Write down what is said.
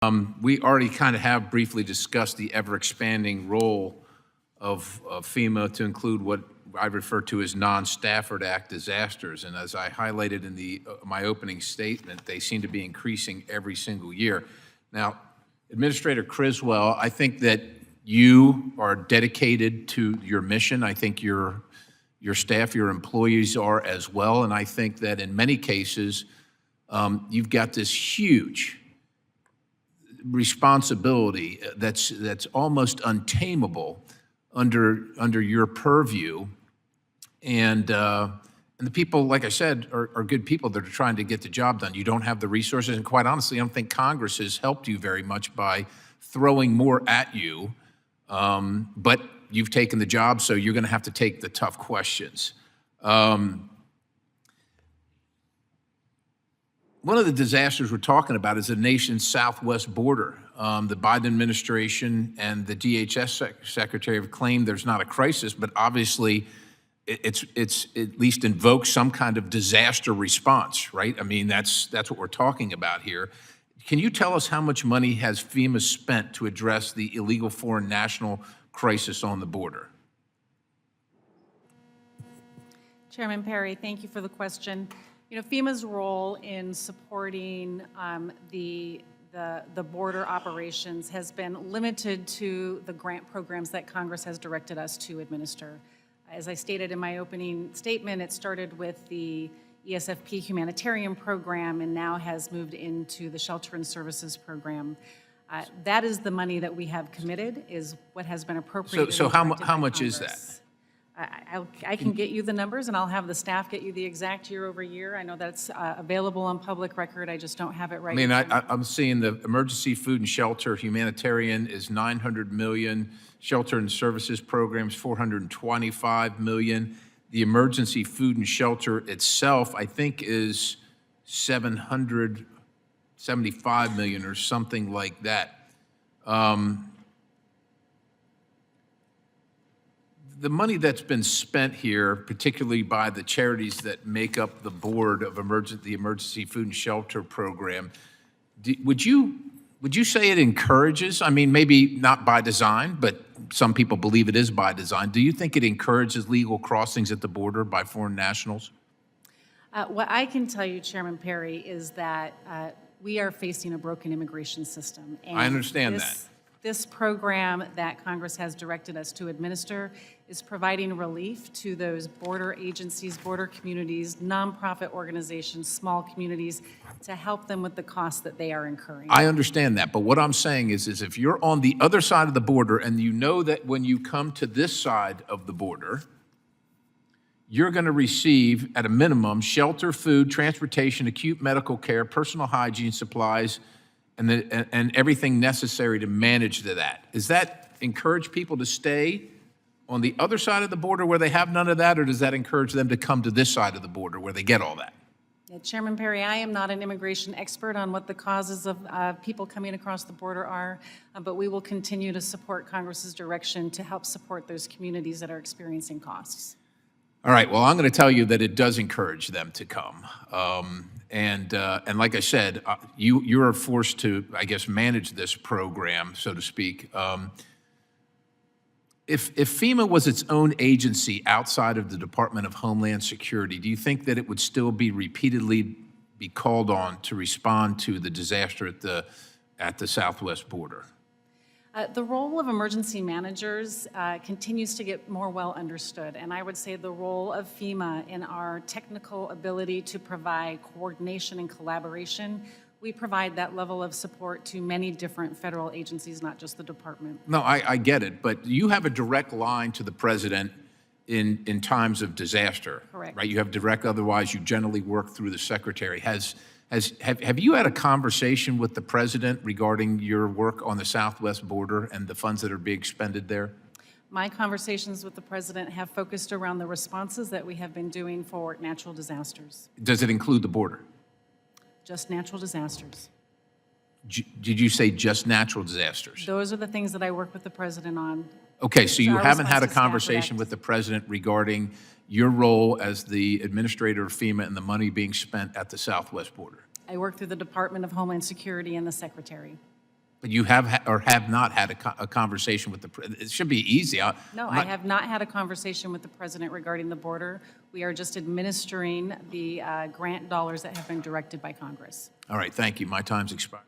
We already kind of have briefly discussed the ever-expanding role of FEMA to include what I refer to as non-Stafford Act disasters. And as I highlighted in my opening statement, they seem to be increasing every single year. Now, Administrator Criswell, I think that you are dedicated to your mission. I think your staff, your employees are as well. And I think that in many cases, you've got this huge responsibility that's almost untamable under your purview, and the people, like I said, are good people that are trying to get the job done. You don't have the resources, and quite honestly, I don't think Congress has helped you very much by throwing more at you. But you've taken the job, so you're going to have to take the tough questions. One of the disasters we're talking about is the nation's southwest border. The Biden administration and the DHS secretary have claimed there's not a crisis, but obviously it's at least invokes some kind of disaster response, right? I mean, that's what we're talking about here. Can you tell us how much money has FEMA spent to address the illegal foreign national crisis on the border? Chairman Perry, thank you for the question. You know, FEMA's role in supporting the border operations has been limited to the grant programs that Congress has directed us to administer. As I stated in my opening statement, it started with the ESFP humanitarian program and now has moved into the shelter and services program. That is the money that we have committed, is what has been appropriated. So how much is that? I can get you the numbers, and I'll have the staff get you the exact year over year. I know that's available on public record. I just don't have it right now. I mean, I'm seeing the emergency food and shelter humanitarian is $900 million. Shelter and services programs, $425 million. The emergency food and shelter itself, I think, is $775 million or something like that. The money that's been spent here, particularly by the charities that make up the board of the Emergency Food and Shelter Program, would you say it encourages? I mean, maybe not by design, but some people believe it is by design. Do you think it encourages legal crossings at the border by foreign nationals? What I can tell you, Chairman Perry, is that we are facing a broken immigration system. And I understand that. This program that Congress has directed us to administer is providing relief to those border agencies, border communities, nonprofit organizations, small communities, to help them with the costs that they are incurring. I understand that, but what I'm saying is if you're on the other side of the border and you know that when you come to this side of the border, you're going to receive, at a minimum, shelter, food, transportation, acute medical care, personal hygiene supplies, and everything necessary to manage that. Does that encourage people to stay on the other side of the border where they have none of that, or does that encourage them to come to this side of the border where they get all that? Yeah, Chairman Perry, I am not an immigration expert on what the causes of people coming across the border are, but we will continue to support Congress's direction to help support those communities that are experiencing costs. All right, well, I'm going to tell you that it does encourage them to come. And like I said, you are forced to, I guess, manage this program, so to speak. If FEMA was its own agency outside of the Department of Homeland Security, do you think that it would still be repeatedly be called on to respond to the disaster at the southwest border? The role of emergency managers continues to get more well understood, and I would say the role of FEMA in our technical ability to provide coordination and collaboration, we provide that level of support to many different federal agencies, not just the department. No, I get it, but you have a direct line to the president in times of disaster. Correct. Right? You have direct, otherwise you generally work through the secretary. Have you had a conversation with the president regarding your work on the southwest border and the funds that are being expended there? My conversations with the president have focused around the responses that we have been doing for natural disasters. Does it include the border? Just natural disasters. Did you say just natural disasters? Those are the things that I work with the president on. Okay, so you Our haven't had a response to conversation with the president regarding your role as the administrator of FEMA and the money being spent at the southwest border? I work through the Department of Homeland Security and the Secretary. But you have or have not had a conversation with it should be easy. No, I have not had a conversation with the president regarding the border. We are just administering the grant dollars that have been directed by Congress. All right, thank you. My time's expired.